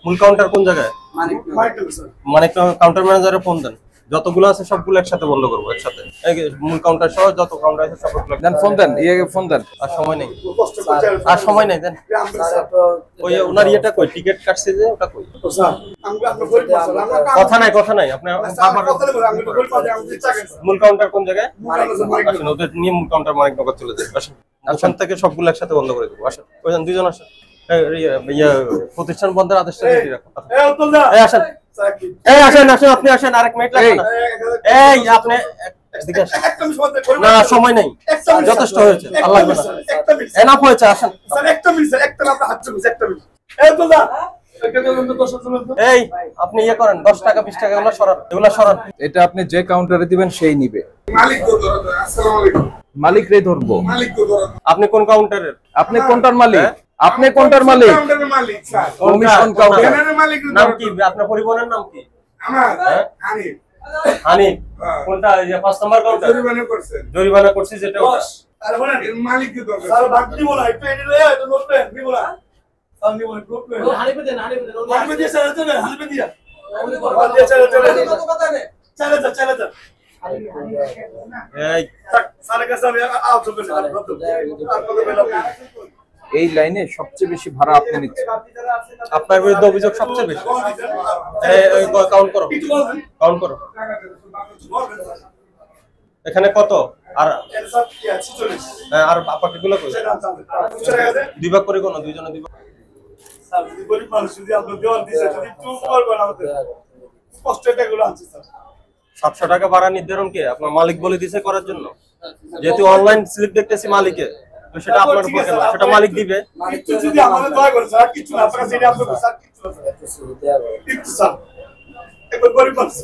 মূল কাউন্টার কোন জায়গায়? মানে কাউন্টার ম্যানেজারে ফোন দেন, যতগুলো আছে সবগুলো একসাথে বন্ধ করবো একসাথে। মূল কাউন্টার সহ যত কাউন্টার আছে সবগুলো দেন, ফোন দেন, ফোন দেন। আর সময় নেই, আর সময় নেই, দেন। ওই ওনার ইয়েটা কই, টিকিট কাটছে যে ওটা কই? কথা নাই, কথা নাই, আপনি মূল কাউন্টার কোন জায়গায়? আসেন, ওদের নিয়ে মূল কাউন্টার মানিকনগর চলে যায়। আসেন, ওখান থেকে সবগুলো একসাথে বন্ধ করে দেবো। আসেন, ওইখান দুইজন আসেন। প্রতিষ্ঠান বন্ধের আদেশটা রেডি রাখো। আসেন, এই আসেন, আসেন, আপনি আসেন, আরেক মিনিট লাগবে না। এই আপনি এদিকে আসেন। না, সময় নেই, যথেষ্ট হয়েছে, আর লাগবে না, এনাফ হয়েছে, আসেন। এই আপনি ইয়ে করেন, 10 টাকা 20 টাকা এগুলো সরান, এগুলো সরান। এটা আপনি যে কাউন্টারে দিবেন সেই নিবে। মালিক রে ধরবো। আপনি কোন কাউন্টারের? আপনি কোনটার মালিক? আপনি কোনটার মালিক? Commission counter. নাম কি আপনার? পরিবহনের নাম কি? হানিফ। হানিফ কোনটা? এই যে 5 নাম্বার কাউন্টার। জরিমানা করছি যেটা ওটা। আরে বলেন মালিক কি দরকার? স্যার বাদ দিব না, একটু এনে লয়ে এটা নোট পেন দিব না। স্যার নিব না, নোট পেন। হানিফে দেন, হানিফে দেন। হানিফে দিয়ে স্যার চলে, হানিফে দিয়া। চলে চলে চলে চলে চলে। এই স্যারের কাছে আমি আউট করে দিলাম। এই লাইনে সবচেয়ে বেশি ভাড়া আপনি নিচ্ছেন। আপনার বিরুদ্ধে অভিযোগ সবচেয়ে বেশি। এই কাউন্ট করো, কাউন্ট করো। এখানে কত? আর আর বাকিগুলো কই? দুই ভাগ করে কোন? দুইজনে দুই ভাগ। স্যার যদি গরিব মানুষ যদি আপনি দেওয়াল দিছে যদি একটু করবেন আমাদের স্পষ্ট এটাগুলো আছে স্যার। 700 টাকা ভাড়া নির্ধারণ কে? আপনার মালিক বলে দিয়েছে করার জন্য? যেহেতু অনলাইন স্লিপ দেখতেছি মালিকের, তো সেটা আপনার উপর কেন? সেটা মালিক দিবে। কিছু যদি আমাদের দয়া করে স্যার, কিছু না আপনারা সেটা আপনাদের স্যার কিছু না একটু স্যার একবার গরিব মানুষ।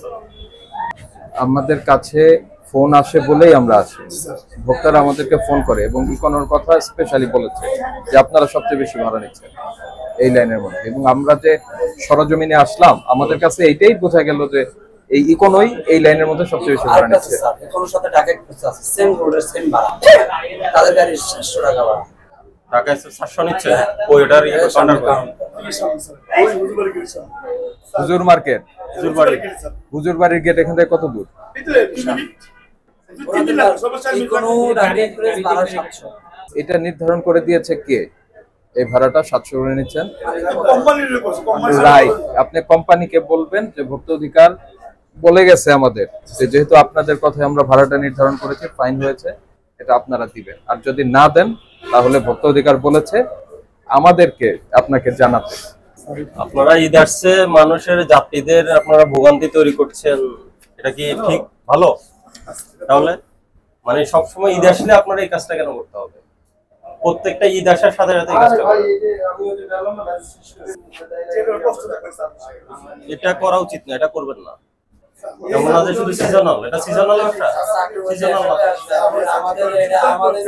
আমাদের কাছে ফোন আসে বলেই আমরা আছি। ভোক্তারা আমাদেরকে ফোন করে এবং ইকোনোর কথা স্পেশালি বলেছে যে আপনারা সবচেয়ে বেশি ভাড়া নিচ্ছেন এই লাইনের মধ্যে। এবং আমরা যে সরজমিনে আসলাম, আমাদের কাছে এইটাই বোঝা গেল যে এই ইকোনোই এই লাইনের মধ্যে সবচেয়ে বেশি ভাড়া নিচ্ছে। ইকোনোর সাথে ঢাকা এক্সপ্রেস আছে, সেম রোডের সেম ভাড়া, তাদের গাড়ি 700 টাকা ভাড়া। ঢাকা 700 নিচ্ছে, ওইটার কাউন্টার করে। হুজুর মার্কেট, হুজুর বাড়ির গেট এখান থেকে কত দূর? ইকোনো ঢাকা এক্সপ্রেস ভাড়া 700। এটা নির্ধারণ করে দিয়েছে কে? এই ভাড়াটা 700 করে নিচ্ছেন, রাইট? আপনি কোম্পানিকে বলবেন যে ভোক্তা অধিকার বলে গেছে আমাদের যে যেহেতু আপনাদের কথায় আমরা ভাড়াটা নির্ধারণ করেছি, ফাইন হয়েছে, এটা আপনারা দিবেন। আর যদি না দেন তাহলে ভোক্তা অধিকার বলেছে আমাদেরকে আপনাকে জানাতে। আপনারা ঈদ আসছে, মানুষের যাত্রীদের আপনারা ভোগান্তি তৈরি করছেন, এটা কি ঠিক? ভালো? তাহলে মানে সবসময় ঈদ আসলে আপনারা এই কাজটা কেন করতে হবে? প্রত্যেকটা ঈদ আসার সাথে সাথে এই কাজটা করেন, এটা করা উচিত না, এটা করবেন না। যেমন আছে শুধু সিজনাল, এটা সিজনাল ব্যবসা, সিজনাল না,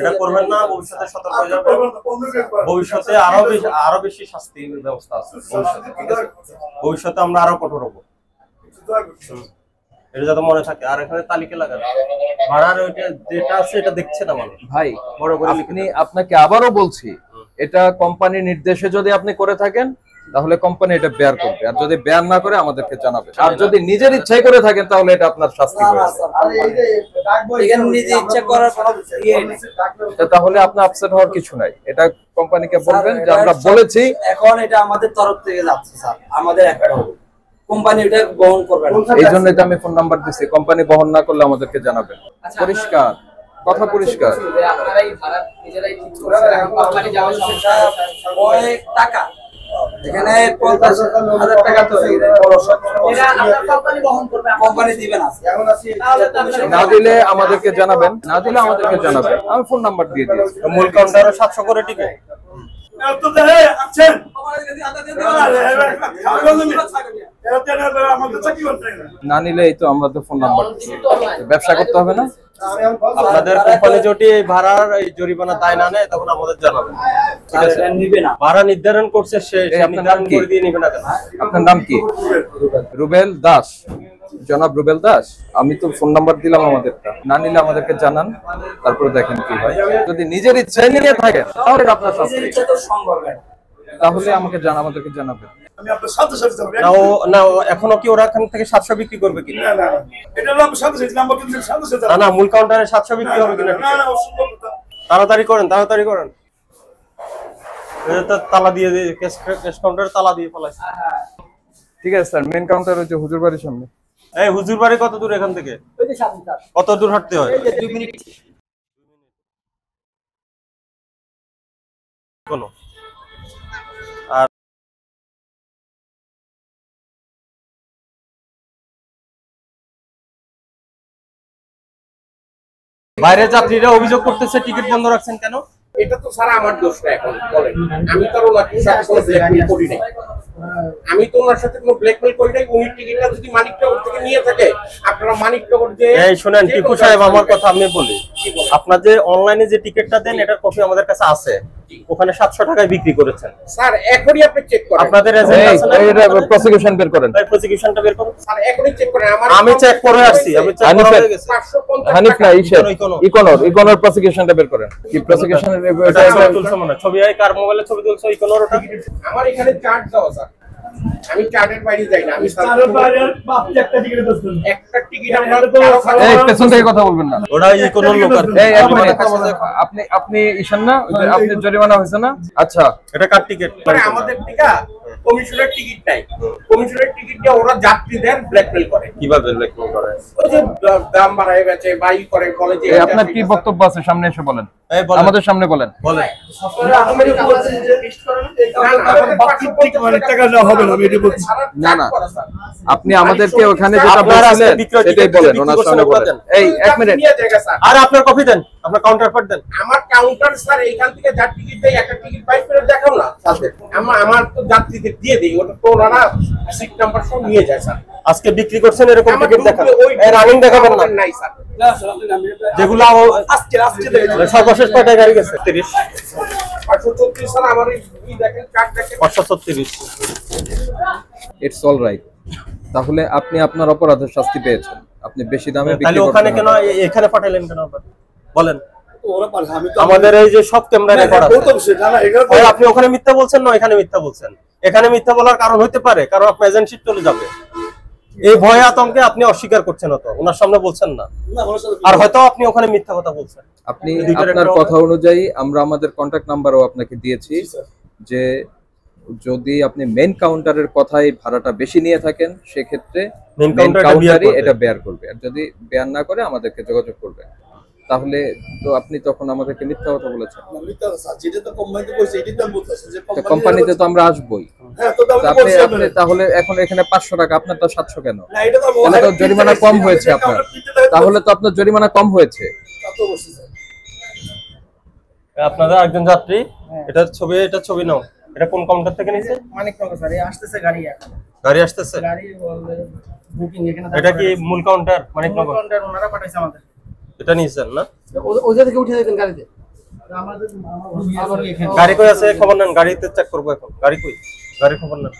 এটা করবেন না। ভবিষ্যতে সতর্ক হয়ে যাবেন, ভবিষ্যতে আরো বেশি শাস্তির ব্যবস্থা আছে ভবিষ্যতে, ঠিক আছে? ভবিষ্যতে আমরা আরো কঠোর হবো, এটা যাতে মনে থাকে। আর এখানে তালিকা লাগান, ভাড়ার ওইটা যেটা আছে এটা দেখছে না মানুষ। ভাই বড় করে আপনাকে আবারও বলছি, এটা কোম্পানির নির্দেশে যদি আপনি করে থাকেন তাহলে কোম্পানি এটা বেয়ার করবে, আর যদি বেয়ার না করে আমাদেরকে জানাবে। আর যদি নিজের ইচ্ছায় করে থাকেন তাহলে এটা আপনার শাস্তি হবে। এখানে নিজে ইচ্ছা করার কোনো ইয়ে নেই, তাহলে আপনি আপসেট হওয়ার কিছু নাই। এটা কোম্পানিকে বলবেন যে আমরা বলেছি। এখন এটা আমাদের তরফ থেকে যাচ্ছে স্যার, আমাদের একটা কোম্পানি এটা বহন করবে না। এই জন্যই তো আমি ফোন নাম্বার দিছি, কোম্পানি বহন না করলে আমাদেরকে জানাবেন। পরিষ্কার কথা, পরিষ্কার। আপনারাই ভাড়া নিজেরাই ঠিক করছেন, কোম্পানি যাওয়ার সমস্যা অনেক টাকা, এখানে 50,000 টাকা তো এটা আপনার কোম্পানি বহন করবে, কোম্পানি দিবে না। না দিলে আমাদেরকে জানাবেন, না দিলে আমাদেরকে জানাবেন, আমি ফোন নাম্বার দিয়ে দিয়েছি। মূল কাউন্টারে 700 করে টিকে না নিলে এই তো আমরা তো ফোন নাম্বার ব্যবসা করতে হবে না। আপনাদের কোম্পানি যদি ভাড়ার এই জরিমানা দায় না নেয় তখন আমাদের জানাবেন, ঠিক আছে? নিবে না, ভাড়া নির্ধারণ করছে সে, নির্ধারণ করে দিয়ে নিবে না কেন? আপনার নাম কি? রুবেল দাস, জনাব রুবেল দাস। আমি তো ফোন নাম্বার দিলাম আমাদেরটা, না নিলে আমাদেরকে জানান, তারপরে দেখেন কি হয়। যদি নিজের ইচ্ছায় নিয়ে থাকেন তাহলে আপনার শাস্তি। ইচ্ছা তো সম্ভব না, তাহলে আমাদেরকে জানাবেন। আমি আপনার সাথে যাব। না এখনো কি ওরা এখান থেকে 700 বিক্রি করবে কিনা? না এটা হলো আপনার সাথে নাম্বার কিন্তু সাথে যাব। না মূল কাউন্টারে 700 বিক্রি হবে কিনা? না অসম্ভব না। তাড়াতাড়ি করেন। এটা তালা দিয়ে ক্যাশ কাউন্টারে তালা দিয়ে ফেলাইছে। ঠিক আছে স্যার, মেন কাউন্টার হচ্ছে হুজুর বাড়ির সামনে। এই হুজুর বাড়ি কত দূর এখান থেকে? ওই যে সামনে স্যার, কত দূর হাঁটতে হয়? এই যে 2 মিনিট। কোনো আর বাইরে যাত্রীরা অভিযোগ করতেছে টিকিট বন্ধ রাখছেন কেন? এটা তো স্যার আমার দোষ না। এখন বলেন, আমি তো ওনার সাথে কোনো ব্ল্যাকমেল করি নাই। উনি টিকিটটা যদি মানিকনগর থেকে নিয়ে থাকে, আপনারা মানিকনগর যে এই শুনেন টিপু সাহেব, আমার কথা আমি বলি। আপনার যে অনলাইনে যে টিকিটটা দেন এটার কপি আমাদের কাছে আছে। ওখানে 700 টাকায় বিক্রি করেছেন। স্যার এখনই আপনি চেক করেন। আপনাদের এজেন্ট আছে না? এটা প্রসিকিউশন বের করেন। এই প্রসিকিউশনটা বের করুন। স্যার এখনই চেক করেন। আমি চেক করে আসছি। আমি চেক করে হয়ে গেছে। 550 হানিফ না ইকোনর প্রসিকিউশনটা বের করেন। কি প্রসিকিউশনের এটা তুলছে মনে হয়। ছবি কার মোবাইলে ছবি তুলছে ইকোনর ওটা? আমার এখানে চার্জ দাও স্যার। আমি চার্টের বাইরে যাই না। আমি স্যার চারের বাইরে আপনি একটা টিকিট দিচ্ছেন। একটা টিকিট আমরা এই পেছন থেকে কথা বলবেন না। ওটা ইকোনর লোক আর এই এক মিনিট, আপনি ঈশান না? আপনি জরিমানা হয়েছে না? আচ্ছা, এটা কার টিকিট? মানে আমাদের টিকা কমিশনের টিকিট নাই। কমিশনের টিকিট দিয়ে ওরা যাত্রীদের ব্ল্যাকমেল করে। কিভাবে ব্ল্যাকমেল করে? ওই যে দাম বাড়ায় বেচে, বাই করে, বলে যে এই আপনার কি বক্তব্য আছে সামনে এসে বলেন। এই বলেন। আমাদের সামনে বলেন। বলেন। টাকা দেওয়া হবে না, আমি এটা বলছি। না আপনি আমাদেরকে ওখানে যেটা বলছিলেন সেটাই বলেন, ওনার সামনে বলেন। এই এক মিনিট, আর আপনার কপি দেন, আপনার কাউন্টার পার্ট দেন। আমার কাউন্টার স্যার এইখান থেকে যা টিকিট দেয় একটা টিকিট বাইর করে দেখাও না। আমার তো যাত্রীদের দিয়ে দেই, ওটা তো ওরা সিট নাম্বার সব নিয়ে যায় স্যার। আজকে বিক্রি করছেন এরকম টিকিট দেখান। এই রানিং দেখাবেন না নাই স্যার। যেগুলো আজকে সর্বশেষ কয়টায় গাড়ি গেছে? 30 534 স্যার। আমার এই দেখেন কার্ড দেখেন 536। It's all right. তাহলে আপনি আপনার অপরাধের শাস্তি পেয়েছেন। আপনি বেশি দামে তাহলে বিক্রি ওখানে করছেন কেন এখানে পাঠাইলেন কেন আবার? বলেন। ওরা পারে, আমি তো আমাদের এই যে সব ক্যামেরা রেকর্ড আছে। বলতাম সেটা না, এখানে হয় আপনি ওখানে মিথ্যা বলছেন না এখানে মিথ্যা বলছেন। এখানে মিথ্যা বলার কারণ হতে পারে কারণ আপনার এজেন্সি চলে যাবে। এই ভয়ে আতঙ্কে আপনি অস্বীকার করছেন, হতো ওনার সামনে বলছেন না। না ওনার সাথে আর হয়তো আপনি ওখানে মিথ্যা কথা বলছেন। আপনি এই দুইটার আপনার একটা- কথা অনুযায়ী আমরা আমাদের কন্টাক্ট নাম্বারও আপনাকে দিয়েছি যে যদি আপনি মেন কাউন্টারের কথাই ভাড়াটা বেশি নিয়ে থাকেন সেক্ষেত্রে মেন মেন কাউন্টারটা কাউন্টারই বিয়ার এটা বেয়ার করবে, আর যদি বেয়ার না করে আমাদেরকে যোগাযোগ করবে। তাহলে তো আপনি তখন আমাদেরকে মিথ্যা কথা বলেছেন। মিথ্যা কথা, যেটা তো কোম্পানিতে বলছে এটাই তো আমি বলতেছি যে তো কোম্পানিতে তো আমরা আসবোই। হ্যাঁ তো তো আমি আপনি বলছি আপনি তাহলে এখন এখানে 500 টাকা, আপনার তো 700 কেন? না এটা তো তাহলে তো জরিমানা কম হয়েছে আপনার। তাহলে তো আপনার জরিমানা কম হয়েছে। তো বলছি স্যার। আপনাদের একজন যাত্রী এটা ছবি নাও। এটা কোন কাউন্টার থেকে নিয়েছে? মানিকনগর স্যার, এই আসতেছে গাড়ি এখন। গাড়ি আসতেছে। গাড়ি বুকিং এখানে। এটা কি মূল কাউন্টার মানিকনগর? কাউন্টার ওনারা পাঠাইছে আমাদের। এটা নিয়েছেন না? ওদের থেকে উঠে যেতেন গাড়িতে। আমাদের গাড়ি কই আছে খবর নেন। গাড়িতে চেক করবো এখন। গাড়ি কই? গাড়ি খবর নেন।